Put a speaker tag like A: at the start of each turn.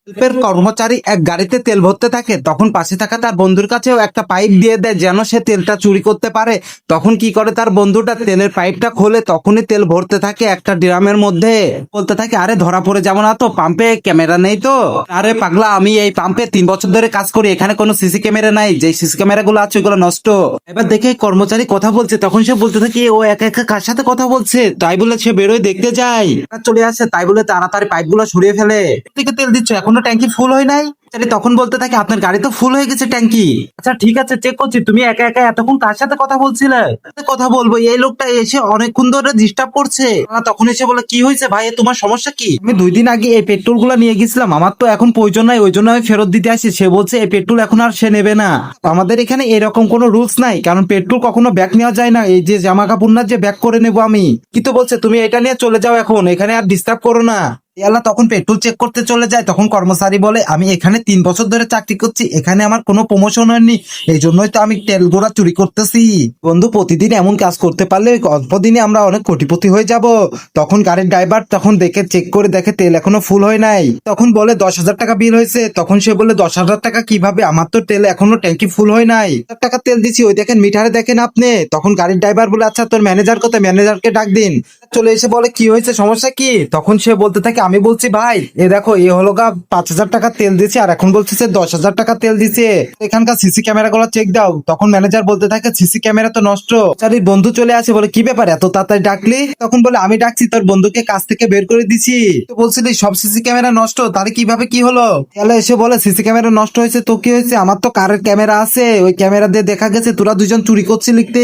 A: হেল্পের কর্মচারী এক গাড়িতে তেল ভরতে থাকে, তখন পাশে থাকা তার বন্ধুর কাছেও একটা পাইপ দিয়ে দেয় যেন সে তেলটা চুরি করতে পারে। তখন কি করে তার বন্ধুটা তেলের পাইপটা খোলে, তখনই তেল ভরতে থাকে একটা ড্রামের মধ্যে। বলতে থাকে, আরে ধরা পড়ে যাবো না তো, পাম্পে ক্যামেরা নেই তো? আরে পাগলা, আমি এই পাম্পে 3 বছর ধরে কাজ করি, এখানে কোনো সিসি ক্যামেরা নাই, যে সিসি ক্যামেরা গুলো আছে ওগুলো নষ্ট। এবার দেখে কর্মচারী কথা বলছে, তখন সে বলতে থাকে ও একা একা কার সাথে কথা বলছে, তাই বলে সে বেরোয় দেখতে যায়। চলে আসে, তাই বলে তাড়াতাড়ি পাইপ গুলো সরিয়ে ফেলে। থেকে তেল দিচ্ছ, এখনো ট্যাঙ্কি ফুল হয় নাই? তাহলে তখন বলতে থাকে, আপনার গাড়ি তো ফুল হয়ে গেছে ট্যাঙ্কি। আচ্ছা ঠিক আছে, চেক করছি। তুমি একা একা এতক্ষণ কার সাথে কথা বলছিলে? কথা বলবো, এই লোকটা এসে অনেকক্ষণ ধরে ডিস্টার্ব করছে। তখন এসে বলে, কি হয়েছে ভাই, তোমার সমস্যা কি? আমি 2 দিন আগে এই পেট্রোল গুলা নিয়ে গেছিলাম, আমার তো এখন প্রয়োজন নাই, ওই জন্য আমি ফেরত দিতে আসি। সে বলছে এই পেট্রোল এখন আর সে নেবে না। আমাদের এখানে এরকম কোনো রুলস নাই, কারণ পেট্রোল কখনো ব্যাক নেওয়া যায় না। এই যে জামা কাপড় না যে ব্যাক করে নেবো আমি, কিন্তু বলছে তুমি এটা নিয়ে চলে যাও, এখন এখানে আর ডিস্টার্ব করো না। ইয়াল্লা তখন পেট্রোল চেক করতে চলে যায়, তখন কর্মচারী বলে, আমি এখানে 3 বছর ধরে চাকরি করছি, এখানে আমার কোনো প্রমোশন হয়নি, এই জন্যই তো আমি তেল গোড়া চুরি করতেছি। বন্ধু, প্রতিদিন এমন কাজ করতে পারলে ওই অল্প দিনে আমরা অনেক কোটিপতি হয়ে যাব। তখন গাড়ির ড্রাইভার তখন দেখে চেক করে দেখে তেল এখনো ফুল হয় নাই। তখন বলে 10,000 টাকা বিল হয়েছে। তখন সে বলে 10,000 টাকা কিভাবে, আমার তো তেল এখনো ট্যাঙ্কি ফুল হয় নাই, 1,000 টাকা তেল দিচ্ছি, ওই দেখেন মিটারে দেখেন আপনি। তখন গাড়ির ড্রাইভার বলে, আচ্ছা তোর ম্যানেজার কোথায়, ম্যানেজারকে ডাক দিন। চলে এসে বলে, কি হয়েছে, সমস্যা কি? তখন সে বলতে থাকে, আমি বলছি ভাই, এ দেখো এ হলো গা 5,000 টাকা তেল দিচ্ছে, আর এখন বলছে 10,000 টাকা তেল দিচ্ছে, এখানকার সিসি ক্যামেরা গুলো চেক দাও। তখন ম্যানেজার বলতে থাকে, সিসি ক্যামেরা তো নষ্ট। চারির বন্ধু চলে আসে, বলে কি ব্যাপার এত তাড়াতাড়ি ডাকলি? তখন বলে, আমি ডাকছি, তোর বন্ধুকে কাজ থেকে বের করে দিছি। তো বলছিলি সব সিসি ক্যামেরা নষ্ট, তাহলে কিভাবে কি হলো? তাহলে এসে বলে, সিসি ক্যামেরা নষ্ট হয়েছে তো কি হয়েছে, আমার তো কারের ক্যামেরা আছে, ওই ক্যামেরা দিয়ে দেখা গেছে তোরা দুজন চুরি করছিলি লিখতে।